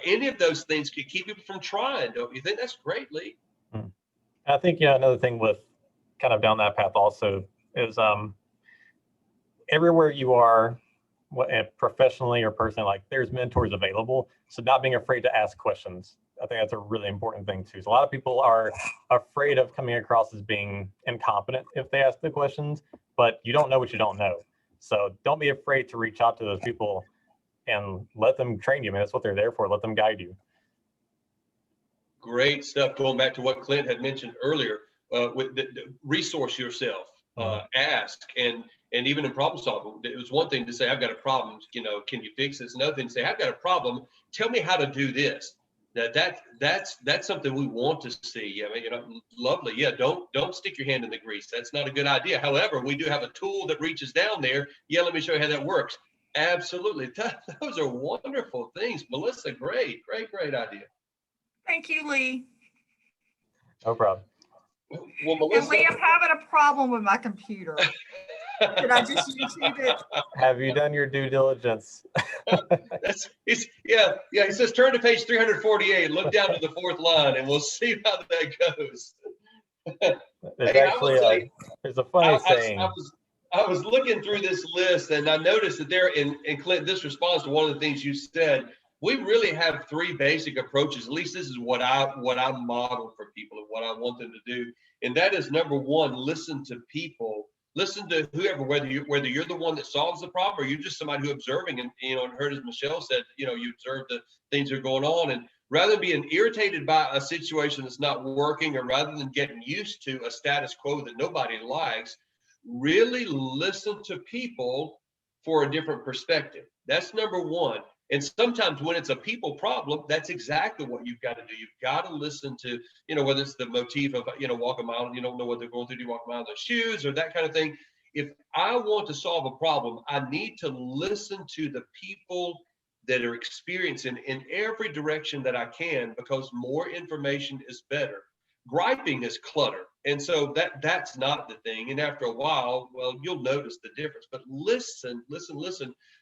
Any of those things could keep people from trying. Don't you think? That's great, Lee. I think, another thing with kind of down that path also is everywhere you are, professionally or personally, like, there's mentors available. So not being afraid to ask questions. I think that's a really important thing too. So a lot of people are afraid of coming across as being incompetent if they ask the questions, but you don't know what you don't know. So don't be afraid to reach out to those people and let them train you. Man, that's what they're there for. Let them guide you. Great stuff. Going back to what Clint had mentioned earlier, with the resource yourself, ask, and even in problem solving, it was one thing to say, I've got a problem, can you fix this? Another thing to say, I've got a problem, tell me how to do this. That's something we want to see. I mean, lovely. Yeah, don't stick your hand in the grease. That's not a good idea. However, we do have a tool that reaches down there. Yeah, let me show you how that works. Absolutely. Those are wonderful things. Melissa, great idea. thank you, Lee. No problem. Well, And Melissa, Lee, I'm having a problem with my computer. Did I just YouTube it? Have you done your due diligence? He says turn to page 348, look down to the fourth line, and we'll see how that goes. There's a funny saying. I was looking through this list, and I noticed that there, in Clint, this responds to one of the things you said. We really have three basic approaches. At least this is what I model for people and what I want them to do. And that is, number one, listen to people. Listen to whoever, whether you're the one that solves the problem, or you're just somebody who's observing, and and heard, as Michelle said, you observe the things that are going on, and rather than being irritated by a situation that's not working, or rather than getting used to a status quo that nobody likes, really listen to people for a different perspective. That's number one. And sometimes when it's a people problem, that's exactly what you've got to do. You've got to listen to, whether it's the motif of, walk a mile and you don't know what they're going through, do you walk a mile in their shoes, or that kind of thing. If I want to solve a problem, I need to listen to the people that are experiencing in every direction that I can, because more information is better. Griping is clutter. And so that's not the thing. And after a while, well, you'll notice the difference. But listen,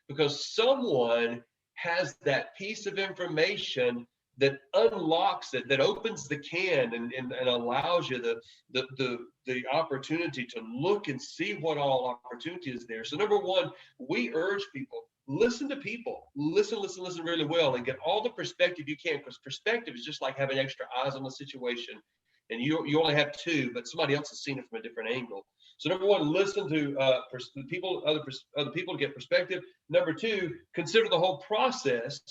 because someone has that piece of information that unlocks it, that opens the can and allows you the opportunity to look and see what all opportunity is there. So number one, we urge people, listen to people, listen really well, and get all the perspective you can, because perspective is just like having extra eyes on the situation. and you only have two, but somebody else has seen it from a different angle. So number one, listen to other people to get perspective. Number two, consider the whole process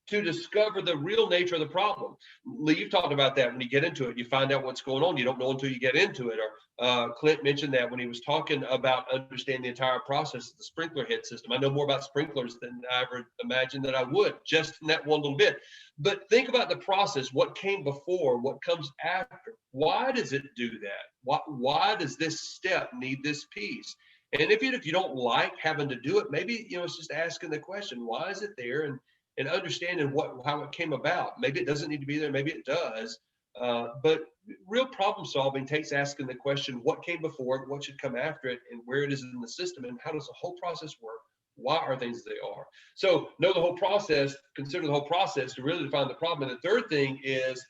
to discover the real nature of the problem. Lee, you've talked about that. When you get into it, you find out what's going on. You don't know until you get into it. Or Clint mentioned that when he was talking about understanding the entire process of the sprinkler head system. I know more about sprinklers than I ever imagined that I would, just in that one little bit. But think about the process, what came before, what comes after. Why does it do that? Why does this step need this piece? And even if you don't like having to do it, maybe, it's just asking the question, why is it there? And understanding how it came about. Maybe it doesn't need to be there, maybe it does. But real problem solving takes asking the question, what came before it, what should come after it, and where it is in the system, and how does the whole process work? Why are things as they are? So know the whole process, consider the whole process to really define the problem. And the third thing is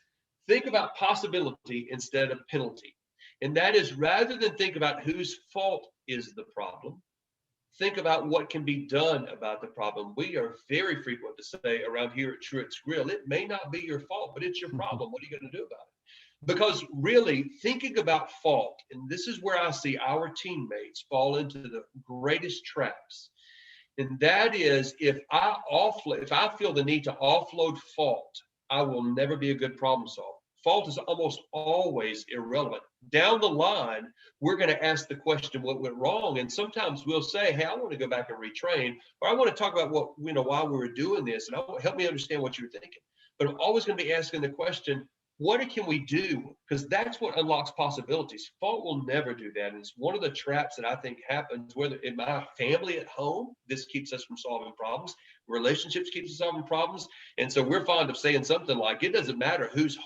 think about possibility instead of penalty. And that is, rather than think about whose fault is the problem, think about what can be done about the problem. We are very frequent to say around here at Truett's Grill, it may not be your fault, but it's your problem. What are you going to do about it? Because really thinking about fault, and this is where I see our teammates fall into the greatest traps. And that is, if I feel the need to offload fault, I will never be a good problem solver. Fault is almost always irrelevant. Down the line, we're going to ask the question, what went wrong? And sometimes we'll say, hey, I want to go back and retrain, or I want to talk about why we were doing this, and help me understand what you were thinking. But I'm always going to be asking the question, what can we do? Because that's what unlocks possibilities. Fault will never do that. And it's one of the traps that I think happens, whether in my family at home, this keeps us from solving problems. Relationships keeps us solving problems. And so we're fond of saying something like, it doesn't matter whose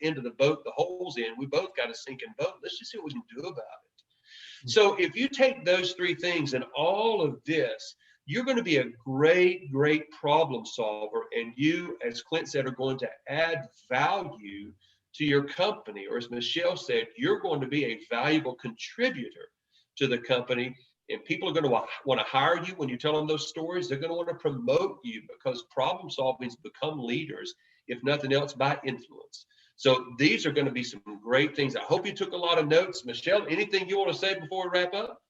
end of the boat the hole's in. We both got a sinking boat. Let's just see what we can do about it. So if you take those three things and all of this, you're going to be a great, great problem solver. And you, as Clint said, are going to add value to your company. Or as Michelle said, you're going to be a valuable contributor to the company. And people are going to want to hire you when you tell them those stories. They're going to want to promote you, because problem solving's become leaders, if nothing else, by influence. So these are going to be some great things. I hope you took a lot of notes. Michelle, anything you want to say before we wrap up?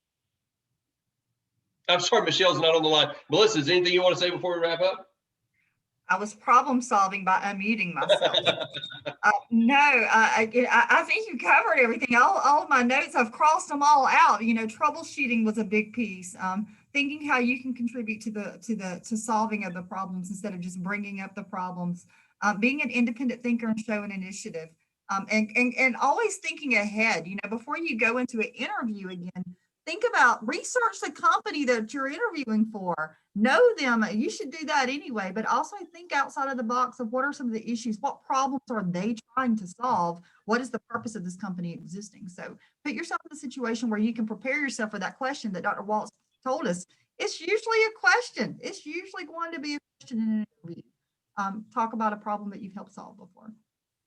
I'm sorry, Michelle's not on the line. Melissa, is there anything you want to say before we wrap up? I was problem solving by unmuting myself. No, I think you covered everything. All of my notes, I've crossed them all out. Troubleshooting was a big piece. Thinking how you can contribute to solving of the problems instead of just bringing up the problems. Being an independent thinker and showing initiative. And always thinking ahead. Before you go into an interview again, think about, research the company that you're interviewing for. Know them. You should do that anyway, but also think outside of the box of what are some of the issues, what problems are they trying to solve? What is the purpose of this company existing? So put yourself in a situation where you can prepare yourself for that question that Dr. Waltz told us. It's usually a question. It's usually going to be a question in an interview. Talk about a problem that you've helped solve before.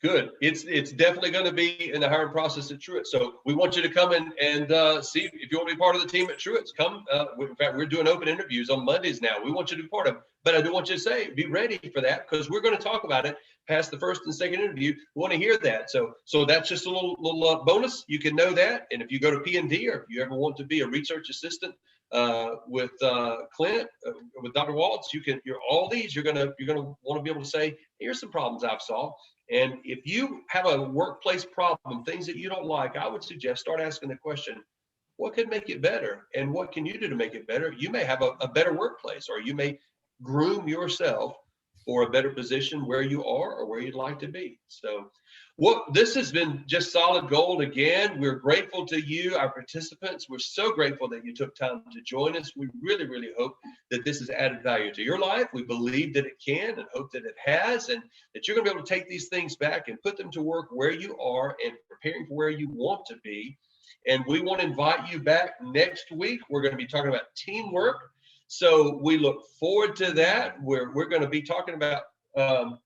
Good. It's definitely going to be in the hiring process at Truett. So we want you to come in and see if you want to be part of the team at Truett. Come. In fact, we're doing open interviews on Mondays now. We want you to be part of it. But I do want you to say, be ready for that, because we're going to talk about it past the first and second interview. We want to hear that. So that's just a little bonus. You can know that. And if you go to P&D, or if you ever want to be a research assistant with Clint, with Dr. Waltz, you're going to want to be able to say, here's some problems I've solved. And if you have a workplace problem, things that you don't like, I would suggest start asking the question, what could make it better? And what can you do to make it better? You may have a better workplace, or you may groom yourself for a better position where you are or where you'd like to be. So this has been just solid gold. Again, we're grateful to you, our participants. We're so grateful that you took time to join us. We really, really hope that this has added value to your life. We believe that it can, and hope that it has, and that you're going to be able to take these things back and put them to work where you are and preparing for where you want to be. And we want to invite you back next week. We're going to be talking about teamwork. So we look forward to that. We're going to be talking about teachability.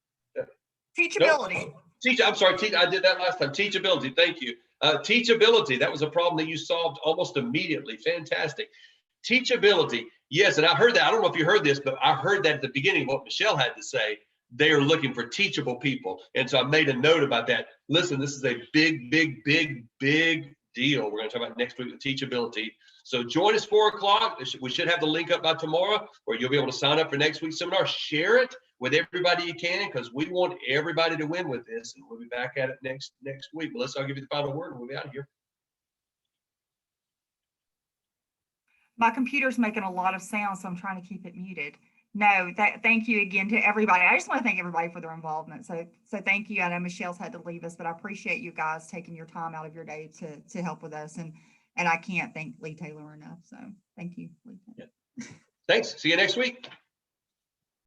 I did that last time. Teachability. Thank you. Teachability. That was a problem that you solved almost immediately. Fantastic. Teachability. Yes. And I heard that. I don't know if you heard this, but I heard that at the beginning of what Michelle had to say. they are looking for teachable people. And so I made a note about that. Listen, this is a big, big, big, big deal. We're going to talk about next week with teachability. So join us 4 o'clock. We should have the link up by tomorrow where you'll be able to sign up for next week's seminar. Share it with everybody you can, because we want everybody to win with this. And we'll be back at it next week. Melissa, I'll give you the final word and we'll be out of here. My computer's making a lot of sound, so I'm trying to keep it muted. No, thank you again to everybody. I just want to thank everybody for their involvement. So thank you. I know Michelle's had to leave us, but I appreciate you guys taking your time out of your day to help with us. And I can't thank Lee Taylor enough. So thank you, Lee. Thanks. See you next week.